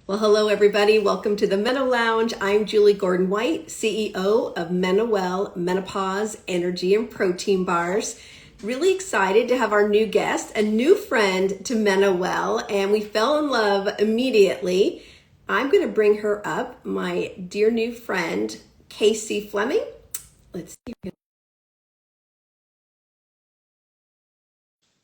Well, hello, everybody. Welcome to the Meno Lounge. I'm Julie Gordon-White, CEO of MenoWell, Menopause, Energy, and Protein Bars. Really excited to have our new guest, a new friend to MenoWell, and we fell in love immediately. I'm going to bring her up, my dear new friend, Kacy Fleming. Let's see.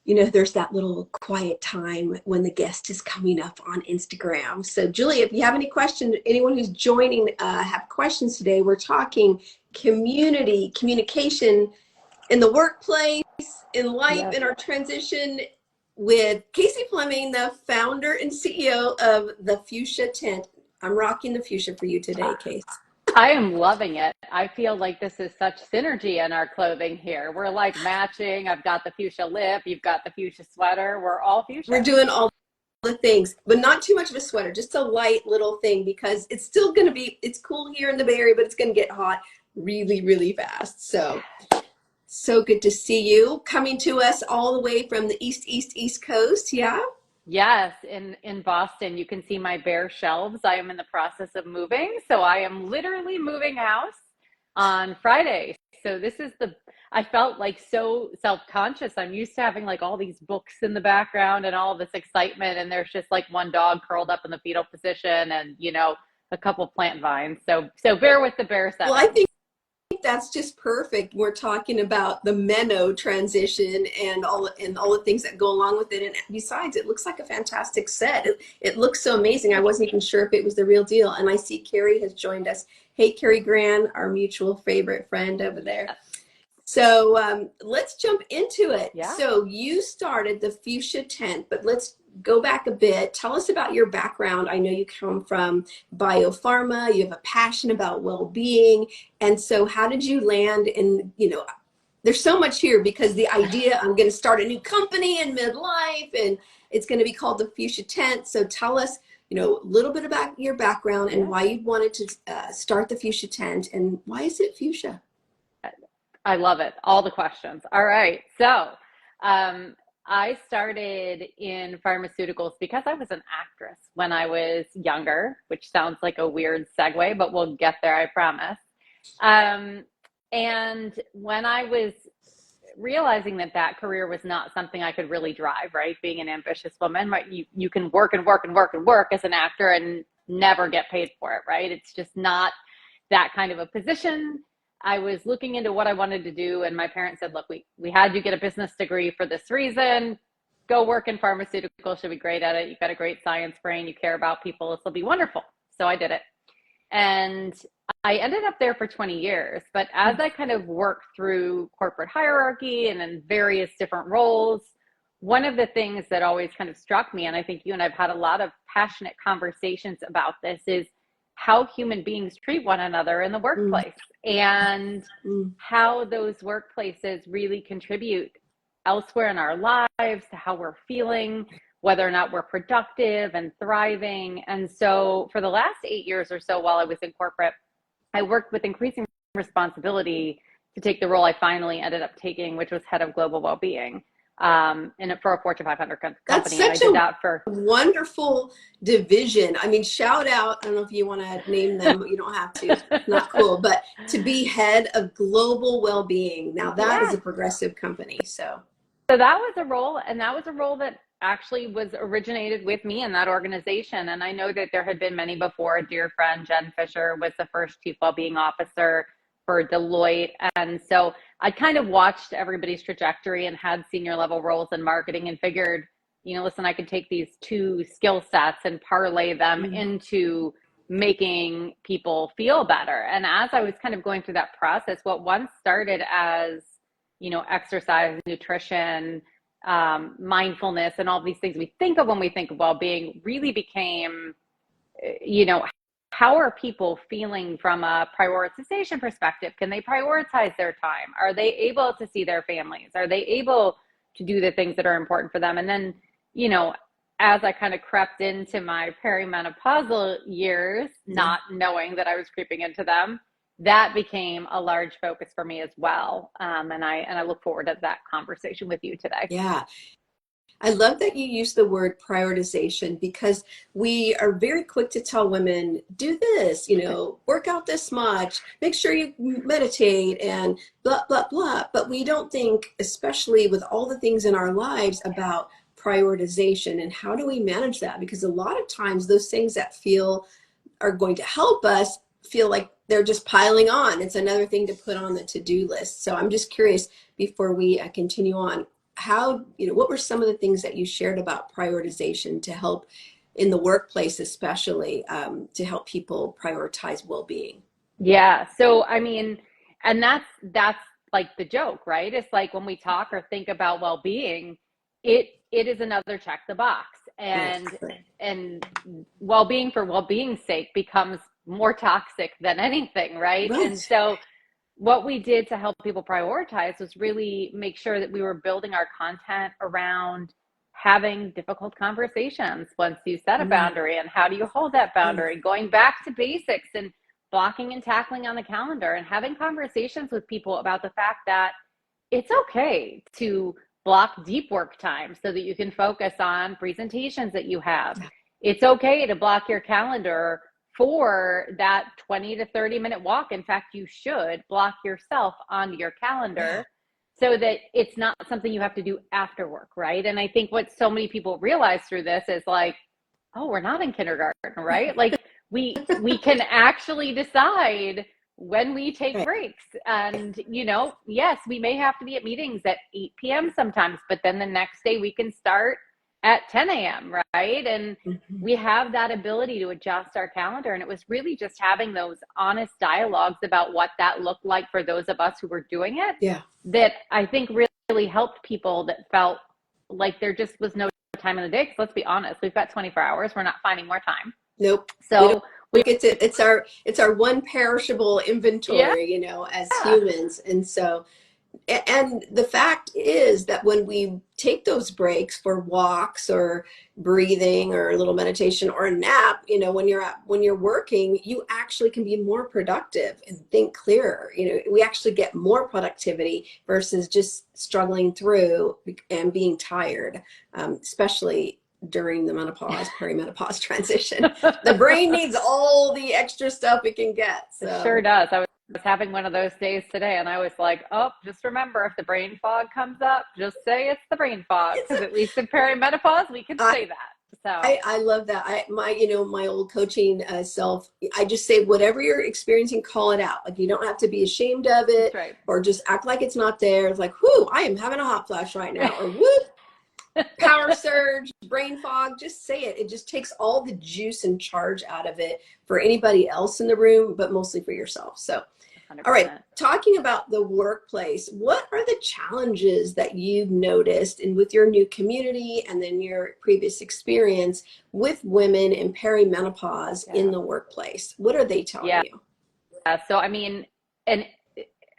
There's that little quiet time when the guest is coming up on Instagram. So, Julie, if you have any questions, anyone who's joining have questions today, we're talking communication in the workplace, in life, Yes. in our transition with Kacy Fleming, the founder and CEO of the Fuchsia Tent. I'm rocking the fuchsia for you today, Kacy. I am loving it. I feel like this is such synergy in our clothing here. We're like matching. I've got the fuchsia lip. You've got the fuchsia sweater. We're all We're fuchsia. doing all the things, but not too much of a sweater, just a light little thing because it's still going to be, it's cool here in the Bay Area, but it's going to get hot really, really fast. So good to see you coming to us all the way from the East Coast. Yeah. Yes, in Boston, you can see my bare shelves. I am in the process of moving, so I am literally moving house on Friday. So this is I felt like so self-conscious. I'm used to having like all these books in the background and all this excitement, and there's just like one dog curled up in the fetal position and, a couple plant vines. So bear with the bare Well, I settings. think that's just perfect. We're talking about the Meno transition and all the things that go along with it. And besides, it looks like a fantastic set. It looks so amazing. I wasn't even sure if it was the real deal. And I see Carrie has joined us. Hey, Carrie Gran, our mutual favorite friend over there. So let's jump into it. Yeah. So you started the Fuchsia Tent, but let's go back a bit. Tell us about your background. I know you come from biopharma. You have a passion about well-being. And so how did you land in, there's so much here because the idea I'm going to start a new company in midlife and it's going to be called the Fuchsia Tent. So tell us, a little bit about your background and Yeah. why you wanted to start the Fuchsia Tent and why is it fuchsia? I love it. All the questions. All right. So, I started in pharmaceuticals because I was an actress when I was younger, which sounds like a weird segue, but we'll get there, I promise. Um, and when I was realizing that career was not something I could really drive, right? Being an ambitious woman, right? You can work and work and work and work as an actor and never get paid for it, right? It's just not that kind of a position. I was looking into what I wanted to do, and my parents said, look, we had you get a business degree for this reason. Go work in pharmaceuticals. You'll be great at it. You've got a great science brain. You care about people. This will be wonderful. So I did it. And I ended up there for 20 years. But as I kind of worked through corporate hierarchy and in various different roles, one of the things that always kind of struck me, and I think you and I've had a lot of passionate conversations about this, is how human beings treat one another in the Mm, workplace and mm. how those workplaces really contribute elsewhere in our lives to how we're feeling, whether or not we're productive and thriving. And so for the last 8 years or so while I was in corporate, I worked with increasing responsibility to take the role I finally ended up taking, which was head of global well-being for a Fortune 500 That's company. And I such did a that for, wonderful division. I mean, shout out. I don't know if you want to name them, but you don't have to. It's not cool. But to be head of global well-being, now that is yeah. a progressive company. So that was a role, and that was a role that actually was originated with me in that organization. And I know that there had been many before. A dear friend, Jen Fisher, was the first chief well-being officer for Deloitte. And so I kind of watched everybody's trajectory and had senior level roles in marketing and figured, listen, I could take these two skill sets and parlay them Mm, into making people feel better. And as I was kind of going through that process, what once started as exercise, nutrition, mindfulness, and all these things we think of when we think of well-being really became, you know, how are people feeling from a prioritization perspective? Can they prioritize their time? Are they able to see their families? Are they able to do the things that are important for them? And then, you know, as I kind of crept into my perimenopausal years, yeah. not knowing that I was creeping into them, that became a large focus for me as well. And I look forward to that conversation with you today. Yeah. I love that you use the word prioritization because we are very quick to tell women, do this, work out this much, make sure you meditate and blah, blah, blah. But we don't think, especially with all the things in our lives, about prioritization and how do we manage that? Because a lot of times those things that feel are going to help us feel like they're just piling on. It's another thing to put on the to-do list. So I'm just curious before we continue on, what were some of the things that you shared about prioritization to help in the workplace, especially to help people prioritize well-being? Yeah. So, I mean, and that's like the joke, right? It's like when we talk or think about well-being, it is another check the box. Yes. And well-being for well-being's sake becomes more toxic than anything, right? And Right. so what we did to help people prioritize was really make sure that we were building our content around having difficult conversations once you set a Mm. boundary, and how do you hold that boundary, going back to basics and blocking and tackling on the calendar, and having conversations with people about the fact that it's okay to block deep work time so that you can focus on presentations that you have. It's okay to block your calendar for that 20 to 30-minute walk. In fact, you should block yourself onto your Yeah. calendar so that it's not something you have to do after work, right? And I think what so many people realize through this is like, oh, we're not in kindergarten, right? Like we can actually decide when we take Right. breaks. And, yes, we may have to be at meetings at 8 p.m. sometimes, but then the next day we can start at 10 a.m., right? And Mhm. we have that ability to adjust our calendar. And it was really just having those honest dialogues about what that looked like for those of us who were doing it Yeah. that I think really helped people that felt like there just was no time in the day. Because let's be honest, we've got 24 hours. We're not finding more time. Nope. We don't So we, get to, it's our one perishable yeah, inventory, as humans. And so, and the fact is that when we take those breaks for walks or breathing or a little meditation or a nap, when you're working, you actually can be more productive and think clearer. We actually get more productivity versus just struggling through and being tired, especially during the menopause, perimenopause transition. The brain needs all the extra stuff it can get. it sure So does. I was having one of those days today, and I was like, oh, just remember, if the brain fog comes up, just say it's the brain fog, it's because at least in perimenopause, we can I, say that. So I love that. My old coaching self, I just say, whatever you're experiencing, call it out. Like, you don't have to be ashamed of that's it right. or just act like it's not there. It's like, whoo, I am having a hot flash right now. Or whoop, power surge, brain fog. Just say it. It just takes all the juice and charge out of it for anybody else in the room, but mostly for yourself. So, all right, 100%. talking about the workplace, what are the challenges that you've noticed and with your new community and then your previous experience with women in perimenopause in Yeah. the workplace? What are they telling Yeah. you? So, I mean, and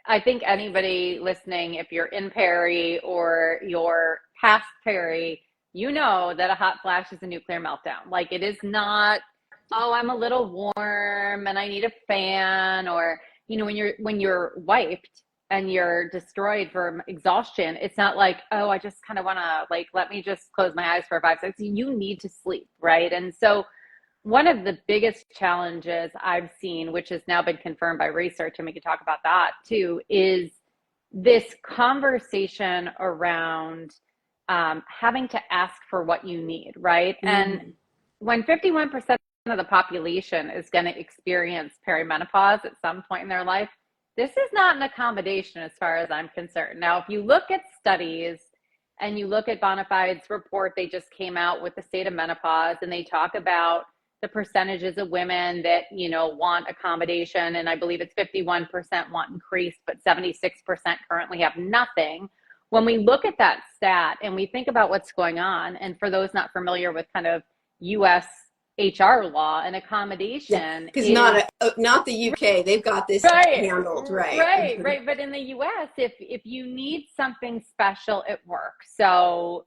I think anybody listening, if you're in peri or you're past peri, you know that a hot flash is a nuclear meltdown. Like, it is not, oh, I'm a little warm and I need a fan, or, when you're wiped and you're destroyed from exhaustion, it's not like, oh, I just kind of want to, like, let me just close my eyes for 5 seconds. You need to sleep, right? And so one of the biggest challenges I've seen, which has now been confirmed by research, and we can talk about that too, is this conversation around having to ask for what you need, right? And Mm, when 51% of the population is going to experience perimenopause at some point in their life, this is not an accommodation as far as I'm concerned. Now, if you look at studies and you look at Bonafide's report, they just came out with the state of menopause, and they talk about the percentages of women that, want accommodation. And I believe it's 51% want increased, but 76% currently have nothing. When we look at that stat and we think about what's going on, and for those not familiar with kind of US HR law, an yeah, accommodation because is not the UK. They've got this right, handled, right? right. But in the US, if you need something special at work, so,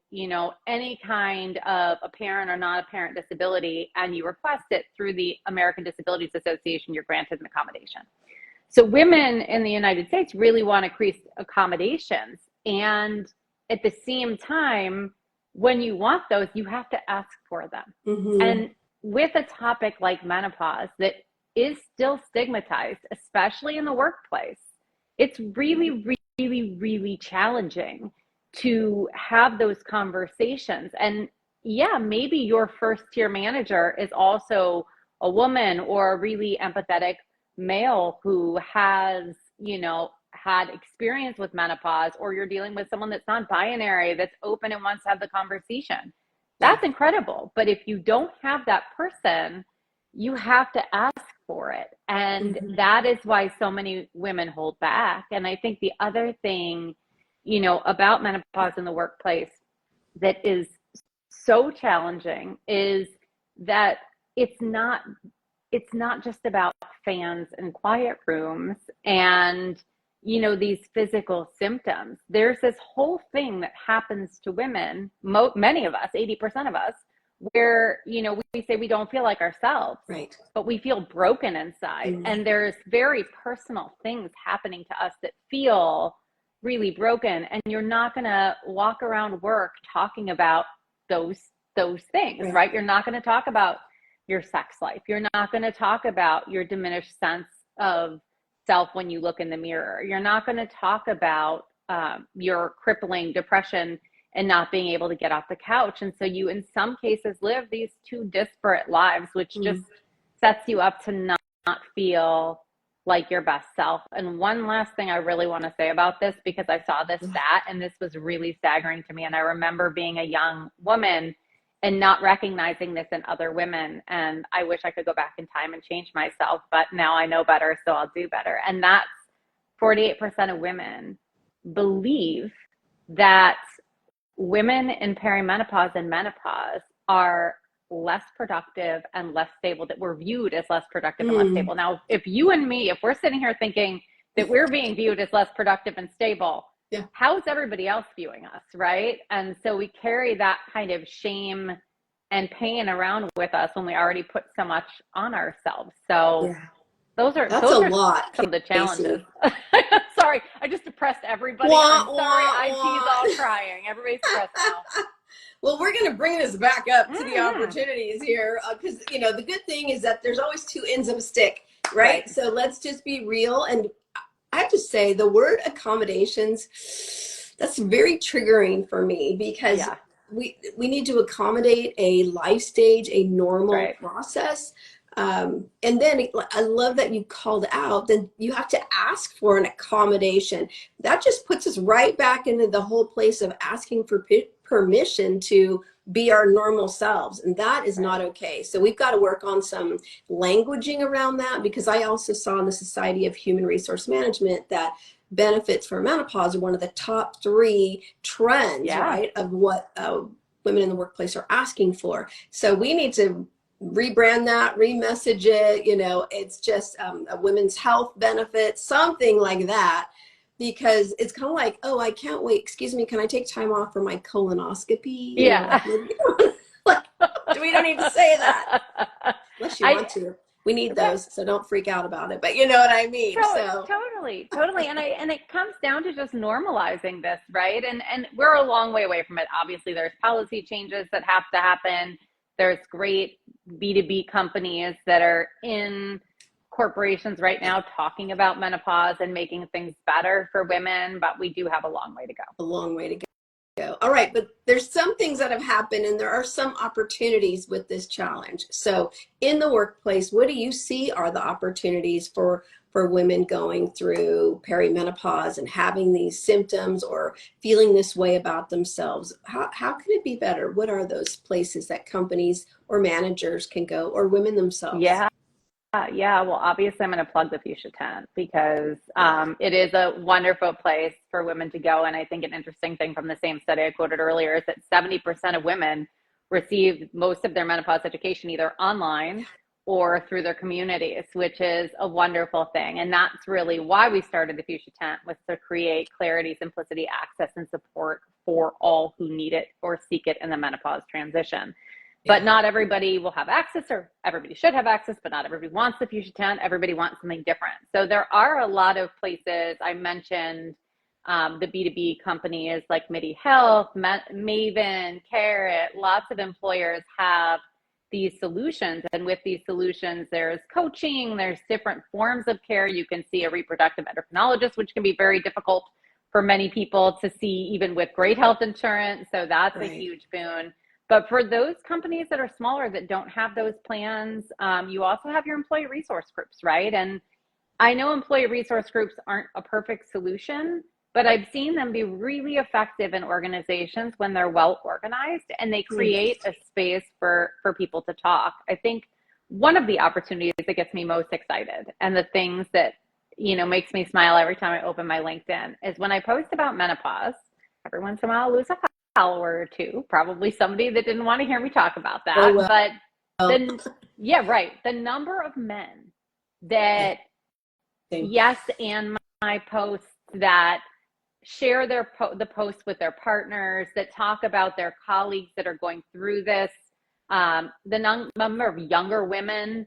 any kind of apparent or not apparent disability, and you request it through the American Disabilities Association, you're granted an accommodation. So women in the United States really want increased accommodations. And at the same time, when you want those, you have to ask for them. Mm-hmm. And with a topic like menopause that is still stigmatized, especially in the workplace, it's really, really, really challenging to have those conversations. And yeah, maybe your first tier manager is also a woman or a really empathetic male who has, had experience with menopause, or you're dealing with someone that's non-binary, that's open and wants to have the conversation. Yeah. That's incredible. But if you don't have that person, you have to ask for it. And Mm-hmm. that is why so many women hold back. And I think the other thing, about menopause in the workplace that is so challenging is that it's not it's not just about fans and quiet rooms and these physical symptoms. There's this whole thing that happens to women, many of us, 80% of us, where we say we don't feel like ourselves, Right. but we feel broken inside. Mm-hmm. And there's very personal things happening to us that feel really broken, and you're not going to walk around work talking about those things, right? You're not going to talk about your sex life. You're not going to talk about your diminished sense of self when you look in the mirror. You're not going to talk about your crippling depression and not being able to get off the couch. And so you, in some cases, live these two disparate lives, which just sets you up to not feel like your best self. And one last thing I really want to say about this, because I saw this stat and this was really staggering to me. And I remember being a young woman and not recognizing this in other women. And I wish I could go back in time and change myself, but now I know better, so I'll do better. And that's 48% of women believe that women in perimenopause and menopause are less productive and less stable, that we're viewed as less productive and less stable. Now, if you and me, if we're sitting here thinking that we're being viewed as less productive and stable, how's everybody else viewing us, right? And so we carry that kind of shame and pain around with us when we already put so much on ourselves. So those are That's a lot, some of the challenges. Kacy. Sorry, I just depressed everybody. Wah, I'm sorry, wah, IT's wah. all crying. Everybody's stressed now. Well, we're going to bring this back up to the opportunities here, because the good thing is that there's always two ends of a stick, right? So let's just be real. And I have to say, the word accommodations, that's very triggering for me, because we need to accommodate a life stage, a normal process. And then I love that you called out, then you have to ask for an accommodation. That just puts us right back into the whole place of asking for permission to be our normal selves. And that is not okay. So we've got to work on some languaging around that, because I also saw in the Society of Human Resource Management that benefits for menopause are one of the top 3 trends, right, of what women in the workplace are asking for. So we need to rebrand that, remessage it. It's just a women's health benefit, something like that, because it's kind of like, oh, I can't wait. Excuse me, can I take time off for my colonoscopy? Like, we don't need to say that unless you want to. We need those, so don't freak out about it. But you know what I mean. Totally. And it comes down to just normalizing this, right? And we're a long way away from it. Obviously, there's policy changes that have to happen. There's great B2B companies that are in corporations right now talking about menopause and making things better for women, but we do have a long way to go. A long way to go. All right, but there's some things that have happened, and there are some opportunities with this challenge. So in the workplace, what do you see are the opportunities for women going through perimenopause and having these symptoms or feeling this way about themselves? How can it be better? What are those places that companies or managers can go, or women themselves? Well, obviously I'm going to plug the Fuchsia Tent, because it is a wonderful place for women to go. And I think an interesting thing from the same study I quoted earlier is that 70% of women receive most of their menopause education either online or through their communities, which is a wonderful thing. And that's really why we started the Fuchsia Tent, was to create clarity, simplicity, access, and support for all who need it or seek it in the menopause transition. But not everybody will have access, or everybody should have access, but not everybody wants the Fuchsia Tent. Everybody wants something different. So there are a lot of places. I mentioned The B2B companies like MIDI Health, Maven, Carrot, lots of employers have these solutions. And with these solutions, there's coaching, there's different forms of care. You can see a reproductive endocrinologist, which can be very difficult for many people to see, even with great health insurance. So that's a huge boon. But for those companies that are smaller that don't have those plans, you also have your employee resource groups, right? And I know employee resource groups aren't a perfect solution, but I've seen them be really effective in organizations when they're well organized and they create a space for people to talk. I think one of the opportunities that gets me most excited and the things that, you know, makes me smile every time I open my LinkedIn is when I post about menopause. Every once in a while I'll lose a follower or two, probably somebody that didn't want to hear me talk about that. Oh, well. But then, yeah, right. The number of men that yes, and my posts that share the posts with their partners, that talk about their colleagues that are going through this, the number of younger women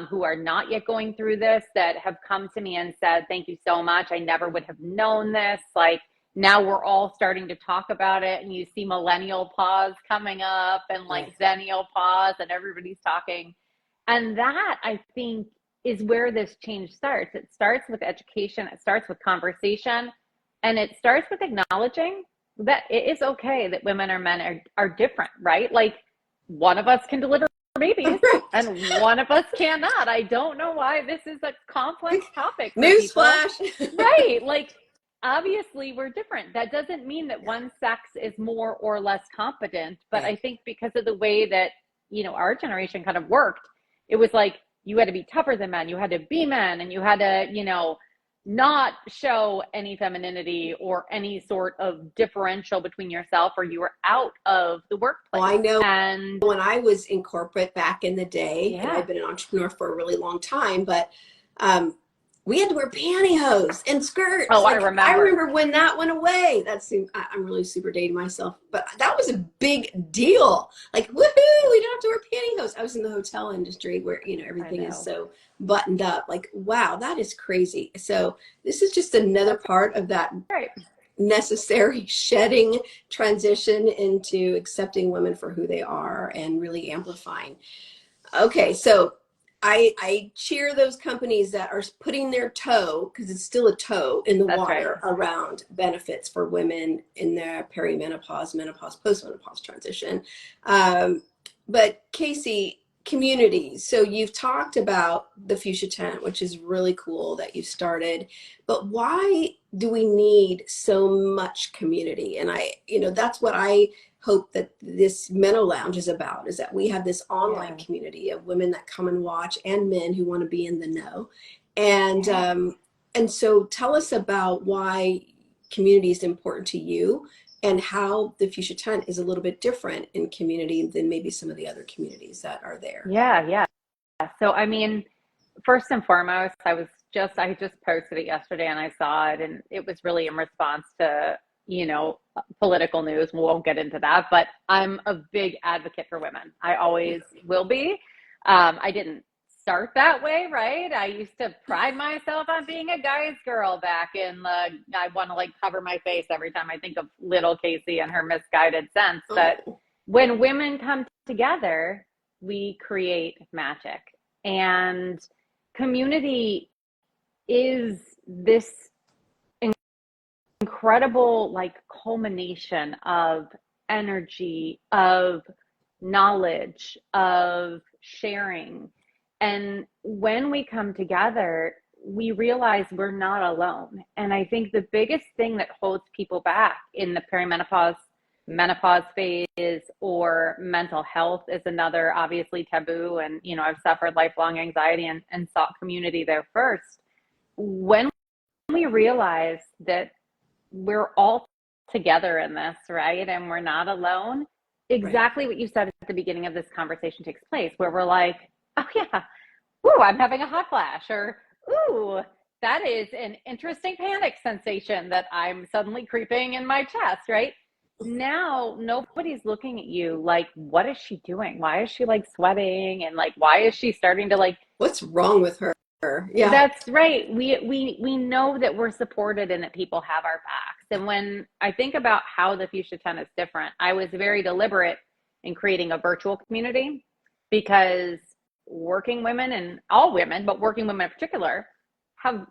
who are not yet going through this that have come to me and said, thank you so much. I never would have known this. Like, now we're all starting to talk about it, and you see millennial pause coming up and like zennial pause, and everybody's talking. And that, I think, is where this change starts. It starts with education. It starts with conversation. And it starts with acknowledging that it is okay that women or men are different, right? Like, one of us can deliver babies and one of us cannot. I don't know why this is a complex topic for Newsflash. Right. Like, obviously we're different. That doesn't mean that one sex is more or less competent. But I think because of the way that, you know, our generation kind of worked, it was like, you had to be tougher than men. You had to be men, and you had to, you know, not show any femininity or any sort of differential between yourself, or you were out of the workplace. Well, I know and when I was in corporate back in the day, and I've been an entrepreneur for a really long time, but we had to wear pantyhose and skirts. Oh, like, I remember when that went away. I'm really super dating myself, but that was a big deal. Like, woohoo, we don't have to wear pantyhose. I was in the hotel industry where, you know, everything is so buttoned up. Like, wow, that is crazy. So this is just another part of that necessary shedding transition into accepting women for who they are and really amplifying. Okay, so I cheer those companies that are putting their toe, because it's still a toe in the water, around benefits for women in their perimenopause, menopause, postmenopause transition. But Kacy, communities. So you've talked about the Fuchsia Tent, which is really cool that you started, but why do we need so much community? And you know, that's what I hope that this Meno Lounge is about, is that we have this online community of women that come and watch, and men who want to be in the know. And so tell us about why community is important to you, and how the Fuchsia Tent is a little bit different in community than maybe some of the other communities that are there. Yeah. So, I mean, first and foremost, I just posted it yesterday, and I saw it, and it was really in response to, you know, political news. We won't get into that, but I'm a big advocate for women. I always will be. I didn't start that way, right? I used to pride myself on being a guy's girl back in I want to like cover my face every time I think of little Kacy and her misguided sense. But when women come together, we create magic. And community is this incredible like culmination of energy, of knowledge, of sharing. And when we come together, we realize we're not alone. And I think the biggest thing that holds people back in the perimenopause, menopause phase, or mental health is another obviously taboo. And, you know, I've suffered lifelong anxiety and sought community there first. When we realize that we're all together in this, right? And we're not alone. Exactly what you said at the beginning of this conversation takes place, where we're like, oh yeah, ooh, I'm having a hot flash, or ooh, that is an interesting panic sensation that I'm suddenly creeping in my chest, right? Now, nobody's looking at you like, what is she doing? Why is she like sweating? And like, why is she starting to like, what's wrong with her? Yeah. That's right. We know that we're supported and that people have our backs. And when I think about how the Fuchsia 10 is different, I was very deliberate in creating a virtual community because working women, and all women, but working women in particular, have,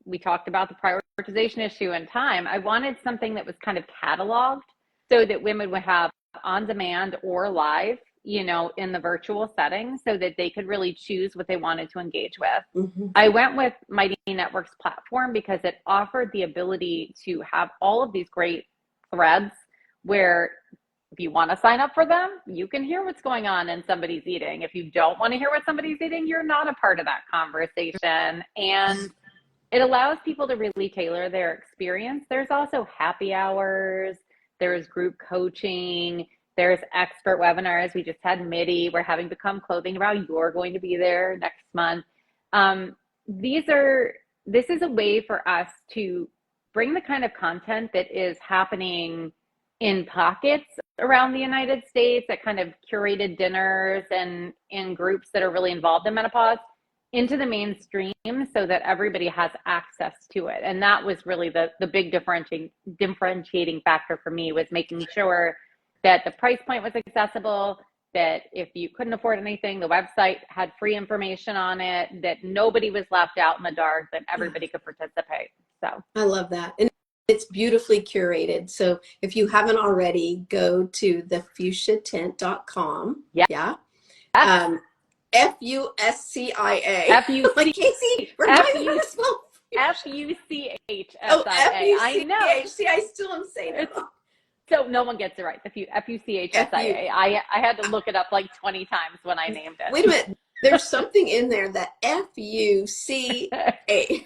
we talked about the prioritization issue and time. I wanted something that was kind of cataloged so that women would have on demand or live, you know, in the virtual setting so that they could really choose what they wanted to engage with. I went with Mighty Networks platform because it offered the ability to have all of these great threads where if you want to sign up for them, you can hear what's going on and somebody's eating. If you don't want to hear what somebody's eating, you're not a part of that conversation. And it allows people to really tailor their experience. There's also happy hours, there's group coaching, there's expert webinars. We just had MIDI. We're having Become Clothing About. You're going to be there next month. This is a way for us to bring the kind of content that is happening in pockets around the United States at kind of curated dinners and in groups that are really involved in menopause into the mainstream so that everybody has access to it. And that was really the big differentiating factor for me, was making sure that the price point was accessible, that if you couldn't afford anything, the website had free information on it, that nobody was left out in the dark, that everybody could participate. So I love that. And it's beautifully curated. So if you haven't already, go to thefuchsiatent.com. yeah. Yeah. F-U-C-C-A. Like, Kacy, remind me how to spell F-U-C-H-S-I-A. Oh, I know. See, I still am saying it wrong. So no one gets it right. F-U-C-H-S-I-A. I had to look it up like 20 times when I named it. Wait a minute. There's something in there that F-U-C-A.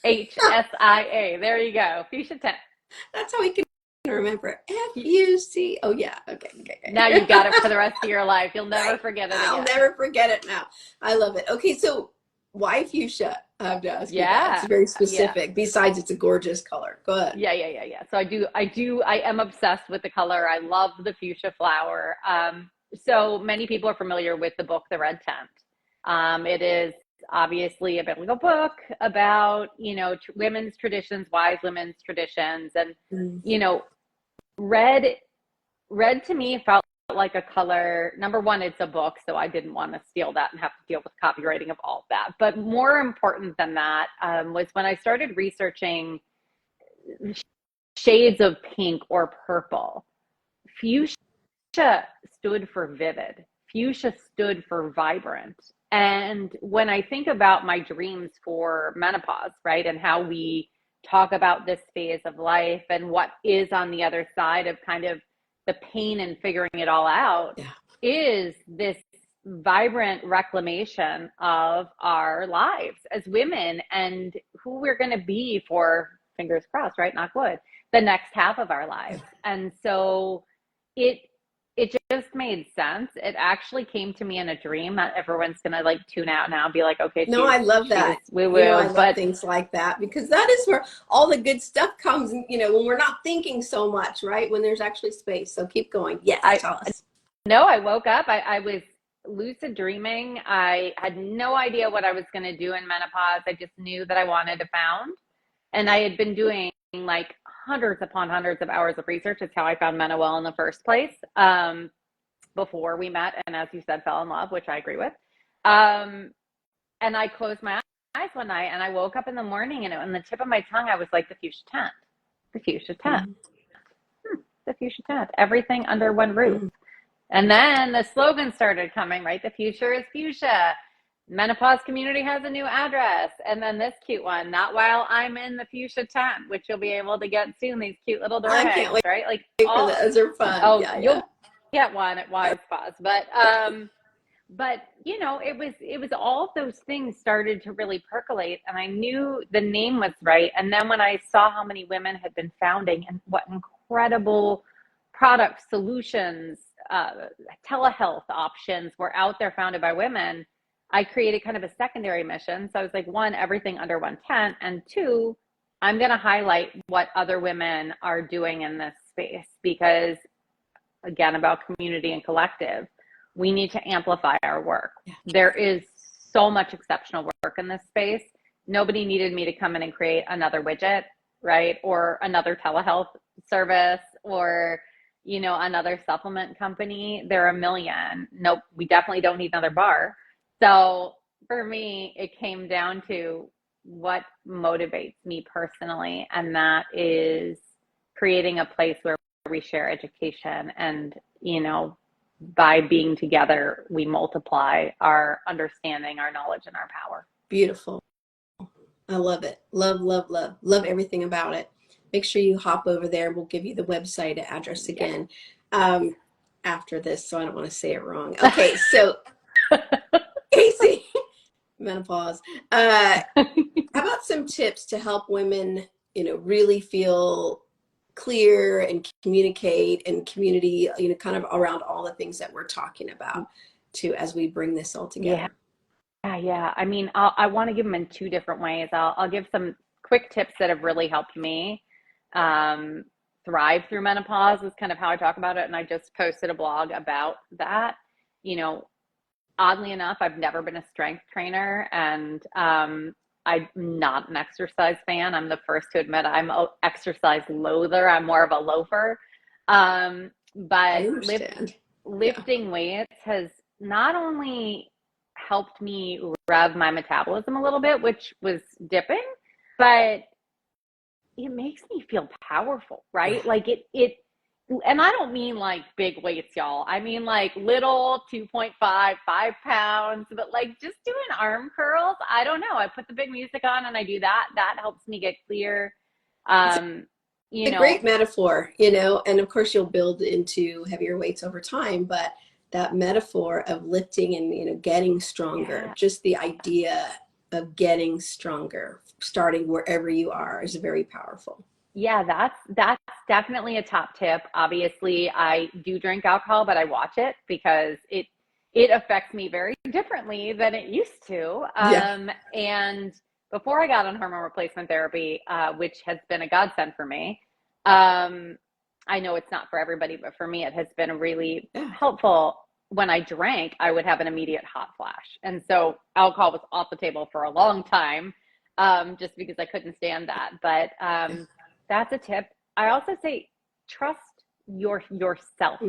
H-S-I-A. There you go. Fuchsia 10. That's how we can remember. F-U-C. Oh, yeah. Okay. Now you've got it for the rest of your life. You'll never forget it again. I'll never forget it now. I love it. Okay, so why fuchsia? I have to ask you that. It's very specific. Besides, it's a gorgeous color. Go ahead. Yeah. So I am obsessed with the color. I love the fuchsia flower. So many people are familiar with the book, The Red Tent. It is obviously a biblical book about, you know, women's traditions, wise women's traditions. And, you know, red to me felt like a color. Number one, it's a book, so I didn't want to steal that and have to deal with copywriting of all of that. But more important than that was when I started researching shades of pink or purple. Fuchsia stood for vivid. Fuchsia stood for vibrant. And when I think about my dreams for menopause, right, and how we talk about this phase of life and what is on the other side of kind of the pain and figuring it all out, is this vibrant reclamation of our lives as women and who we're going to be for, fingers crossed, right, knock wood, the next half of our lives. And so it just made sense. It actually came to me in a dream. Not everyone's going to like tune out now and be like, okay, no, I love that. Woo-woo. You know, I love things like that, because that is where all the good stuff comes, you know, when we're not thinking so much, right? When there's actually space. So keep going. Yes, tell us. No, I woke up. I was lucid dreaming. I had no idea what I was going to do in menopause. I just knew that I wanted a found. And I had been doing like hundreds upon hundreds of hours of research. It's how I found MenoWell in the first place, before we met. And as you said, fell in love, which I agree with. And I closed my eyes one night and I woke up in the morning and on the tip of my tongue, I was like, the Fuchsia tent, the Fuchsia tent, the Fuchsia tent, everything under one roof. And then the slogan started coming, right? The future is fuchsia. Menopause community has a new address. And then this cute one, not while I'm in the fuchsia tent, which you'll be able to get soon. These cute little door hangs, right? Like, those are fun. Oh, you'll get one at Wise Paws. But you know, it was all of those things started to really percolate, and I knew the name was right. And then when I saw how many women had been founding and what incredible product solutions, telehealth options were out there founded by women, I created kind of a secondary mission. So I was like, one, everything under one tent, and two, I'm going to highlight what other women are doing in this space, because again, about community and collective, we need to amplify our work. There is so much exceptional work in this space. Nobody needed me to come in and create another widget, right? Or another telehealth service, or, you know, another supplement company. There are a million. Nope, we definitely don't need another bar. So for me, it came down to what motivates me personally, and that is creating a place where we share education, and, you know, by being together, we multiply our understanding, our knowledge, and our power. Beautiful. I love it. Love, love, love. Love everything about it. Make sure you hop over there. We'll give you the website address again after this, so I don't want to say it wrong. Okay, so Kacy, menopause. How about some tips to help women, you know, really feel clear and communicate and community, you know, kind of around all the things that we're talking about too, as we bring this all together? Yeah. I mean, I want to give them in two different ways. I'll give some quick tips that have really helped me thrive through menopause, is kind of how I talk about it. And I just posted a blog about that. You know, oddly enough, I've never been a strength trainer, and I'm not an exercise fan. I'm the first to admit I'm an exercise loather. I'm more of a loafer. But lifting weights has not only helped me rev my metabolism a little bit, which was dipping, but it makes me feel powerful, right? Like it, and I don't mean like big weights, y'all. I mean like little 2.5, 5 pounds, but like just doing arm curls. I don't know. I put the big music on and I do that. That helps me get clear. You know, a great metaphor, you know, and of course you'll build into heavier weights over time, but that metaphor of lifting and, you know, getting stronger, just the idea of getting stronger, starting wherever you are, is very powerful. Yeah, that's definitely a top tip. Obviously, I do drink alcohol, but I watch it because it affects me very differently than it used to. And before I got on hormone replacement therapy, which has been a godsend for me, I know it's not for everybody, but for me, it has been really helpful. When I drank, I would have an immediate hot flash. And so alcohol was off the table for a long time, just because I couldn't stand that. But that's a tip. I also say, trust yourself.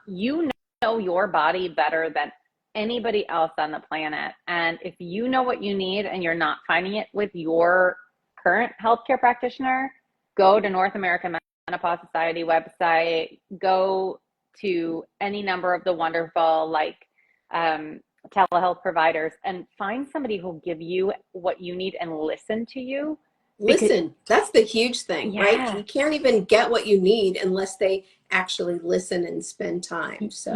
You know your body better than anybody else on the planet. And if you know what you need and you're not finding it with your current healthcare practitioner, go to North American Menopause Society website, go to any number of the wonderful telehealth providers, and find somebody who'll give you what you need and listen to you. Listen, that's the huge thing, right? You can't even get what you need unless they actually listen and spend time. So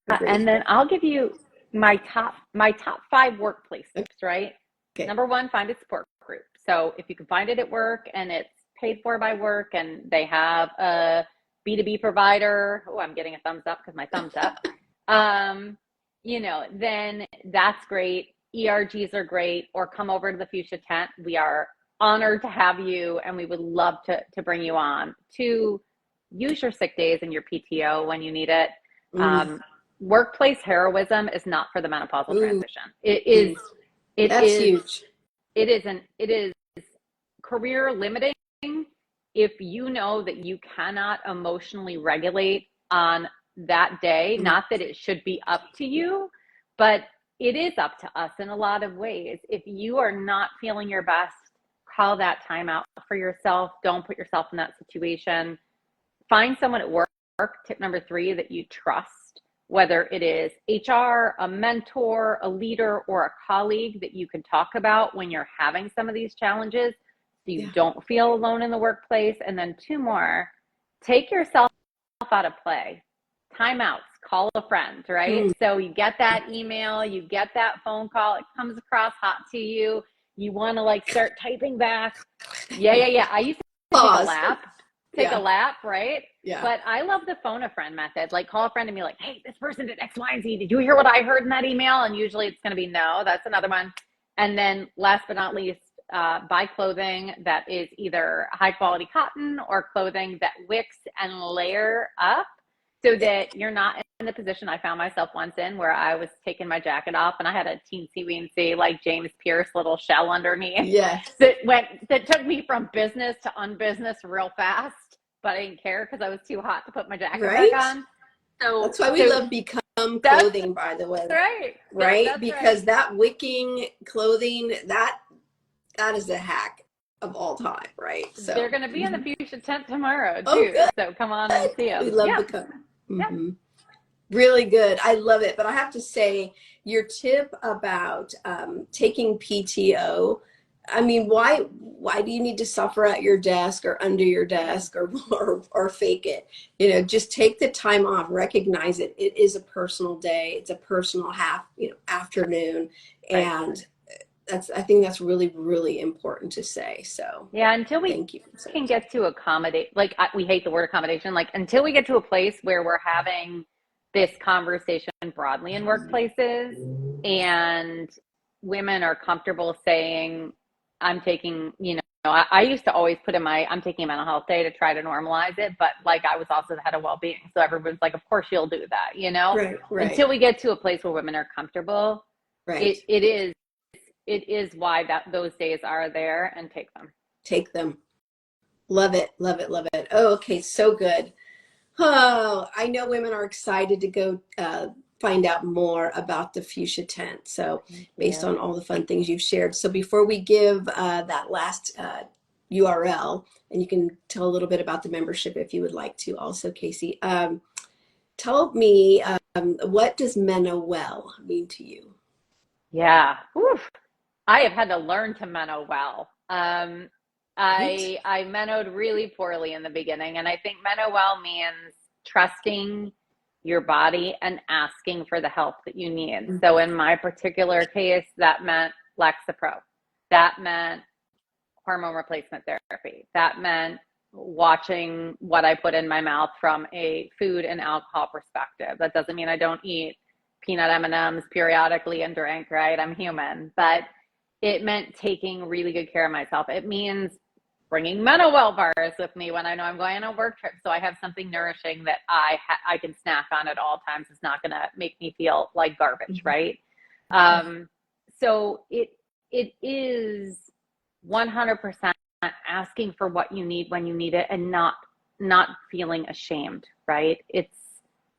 and then I'll give you my top 5 workplace tips, right? Number 1, find a support group. So if you can find it at work and it's paid for by work and they have a B2B provider, I'm getting a thumbs up because my thumb's up, you know, then that's great. ERGs are great. Or come over to the Fuchsia tent. We are honored to have you, and we would love to bring you on. To use your sick days and your PTO when you need it. Workplace heroism is not for the menopausal transition. It is huge. It is career limiting if you know that you cannot emotionally regulate on that day. Not that it should be up to you, but it is up to us in a lot of ways. If you are not feeling your best, call that time out for yourself. Don't put yourself in that situation. Find someone at work, tip number 3, that you trust, whether it is HR, a mentor, a leader, or a colleague that you can talk about when you're having some of these challenges, so you don't feel alone in the workplace. And then 2 more, take yourself out of play. Timeouts, call a friend, right? So you get that email, you get that phone call, it comes across hot to you. You want to start typing back. I used to take a lap, right? But I love the phone a friend method. Call a friend and be like, hey, this person did X, Y, and Z. Did you hear what I heard in that email? And usually it's going to be no. That's another one. And then last but not least, buy clothing that is either high quality cotton or clothing that wicks and layer up. so that you're not in the position I found myself once in, where I was taking my jacket off and I had a teensy weensy, like James Pierce little shell underneath Yes. that took me from business to unbusiness real fast, but I didn't care because I was too hot to put my jacket back Right? on. That's why we So love Become that's clothing, by the way. right. Yep, Right? that's right. Because that wicking clothing, that is the hack of all time, right? They're So, going to be in the fuchsia tent tomorrow oh, too. good. So come on and see We them. love Yep. Become. Yep. Really good. I love it. But I have to say, your tip about taking PTO, I mean, why do you need to suffer at your desk or under your desk or fake it? Just take the time off, recognize it. It is a personal day. It's a personal afternoon. Right. And I think that's really, really important to say. So Yeah, until we thank you for saying can get to accommodate, like we hate the word accommodation, like until we get to a place where we're having this conversation broadly in workplaces and women are comfortable saying, I'm taking, I used to always put in I'm taking a mental health day to try to normalize it, but like I was also the head of well-being. So everyone's like, of course you'll do that. Right, Until right, we get to a place where women are comfortable, right. it is why those days are there, and take them. Take them. Love it, love it, love it. Oh, okay, so good. Oh, I know women are excited to go find out more about the fuchsia tent. So, Thank based you. on all the fun things you've shared. So, before we give that last URL, and you can tell a little bit about the membership if you would like to, also, Kacy, tell me what does MenoWell mean to you? Yeah. Oof. I have had to learn to MenoWell. Right? I mennoed really poorly in the beginning, and I think MenoWell means trusting your body and asking for the help that you need. So in my particular case, that meant Lexapro. That meant hormone replacement therapy. That meant watching what I put in my mouth from a food and alcohol perspective. That doesn't mean I don't eat peanut M&Ms periodically and drink, right? I'm human, but it meant taking really good care of myself. It means bringing MenoWell bars with me when I know I'm going on a work trip, so I have something nourishing that I can snack on at all times. It's not going to make me feel like garbage, right? So it is 100% asking for what you need when you need it, and not feeling ashamed, right? It's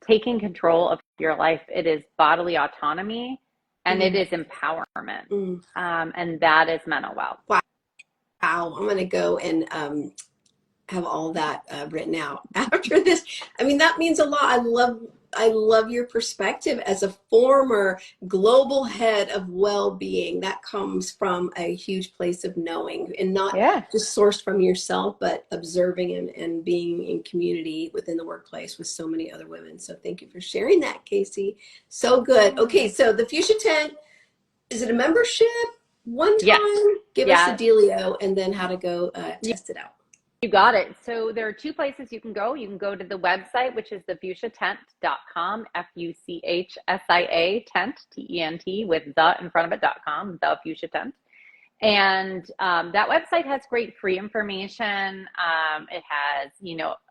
taking control of your life. It is bodily autonomy, and it is empowerment. And that is MenoWell. Wow. I'm going to go and have all that written out after this. I mean, that means a lot. I love your perspective as a former global head of well-being. That comes from a huge place of knowing, and not Yeah. just sourced from yourself, but observing and being in community within the workplace with so many other women. So thank you for sharing that, Kacy. So good. Okay, so the Fuchsia Tent, is it a membership? One Yes. time, give us the Yes. dealio, and then how to go test it out. You got it. So there are two places you can go. You can go to the website, which is thefuchsiatent.com, FUCHSIA tent, TENT, with the in front of it.com, the Fuchsia Tent. And that website has great free information. It has,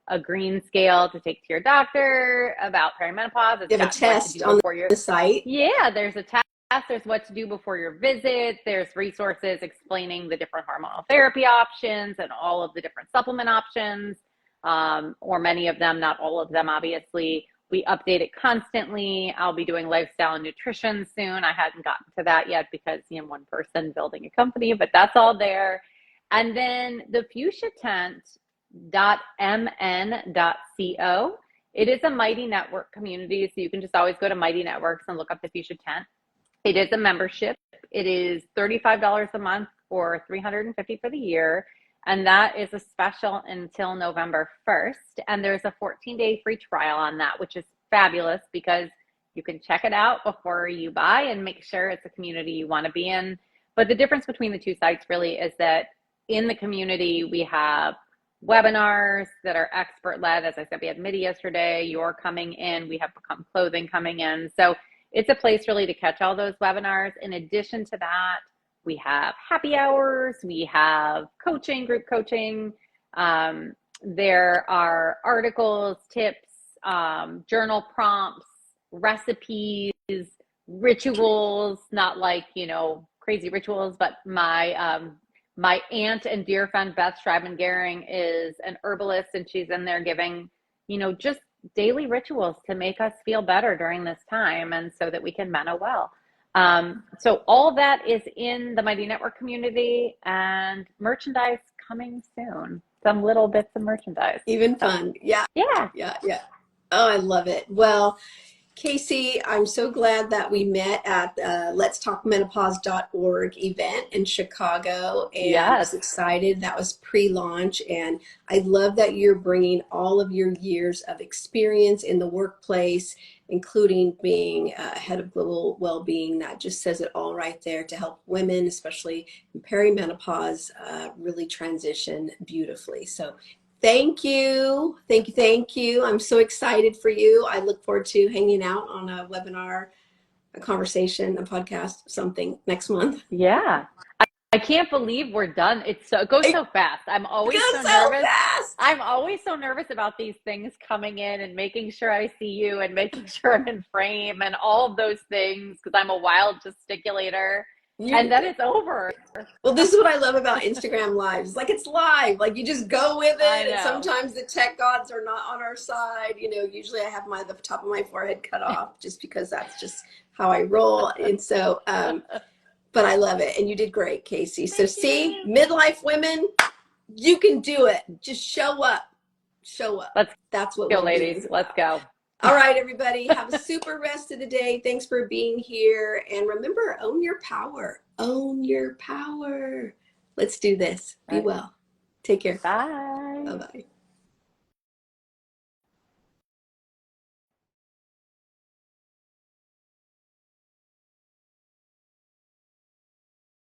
a green scale to take to your doctor about perimenopause. It's You have a got what to do test on before the site. Yeah, there's a test. There's what to do before your visit. There's resources explaining the different hormonal therapy options and all of the different supplement options, or many of them, not all of them, obviously. We update it constantly. I'll be doing lifestyle and nutrition soon. I hadn't gotten to that yet because I'm one person building a company, but that's all there. And then the fuchsiatent.mn.co. It is a Mighty Network community, so you can just always go to Mighty Networks and look up the Fuchsia Tent. It is a membership. It is $35 a month or $350 for the year. And that is a special until November 1st. And there's a 14-day free trial on that, which is fabulous because you can check it out before you buy and make sure it's a community you want to be in. But the difference between the two sites really is that in the community, we have webinars that are expert-led. As I said, we had MIDI yesterday. You're coming in. We have Become Clothing coming in. So it's a place really to catch all those webinars. In addition to that, we have happy hours. We have coaching, group coaching. There are articles, tips, journal prompts, recipes, rituals, not like, crazy rituals, but my aunt and dear friend Beth Schreiben-Gehring is an herbalist, and she's in there giving, just daily rituals to make us feel better during this time, and so that we can MenoWell. So all that is in the Mighty Network community, and merchandise coming soon. Some little bits of merchandise. Even fun. Yeah. Yeah. Yeah. Yeah. Oh, I love it. Well, Kacy, I'm so glad that we met at Let's Talk Menopause.org event in Chicago, and Yes. was excited. That was pre-launch, and I love that you're bringing all of your years of experience in the workplace, including being head of global well-being. That just says it all right there, to help women, especially in perimenopause, really transition beautifully. So thank you. Thank you. Thank you. I'm so excited for you. I look forward to hanging out on a webinar, a conversation, a podcast, something next month. Yeah. I can't believe we're done. It goes It so fast. I'm always goes so so nervous. fast. I'm always so nervous about these things coming in and making sure I see you and making sure I'm in frame and all of those things, because I'm a wild gesticulator. And You, then it's over. well, this is what I love about Instagram lives. Like, it's live. Like, you just go with I it. And know. sometimes the tech gods are not on our side. Usually I have the top of my forehead cut off, just because that's just how I roll. And so, but I love it. And you did great, Kacy. So Thank see, you. midlife women, you can do it. Just show up. Show up. Let's That's what go, well-being ladies. is Let's about. go. All right, everybody. Have a super rest of the day. Thanks for being here. And remember, own your power. Own your power. Let's do this. Be All right. well. Take care. Bye. Bye-bye.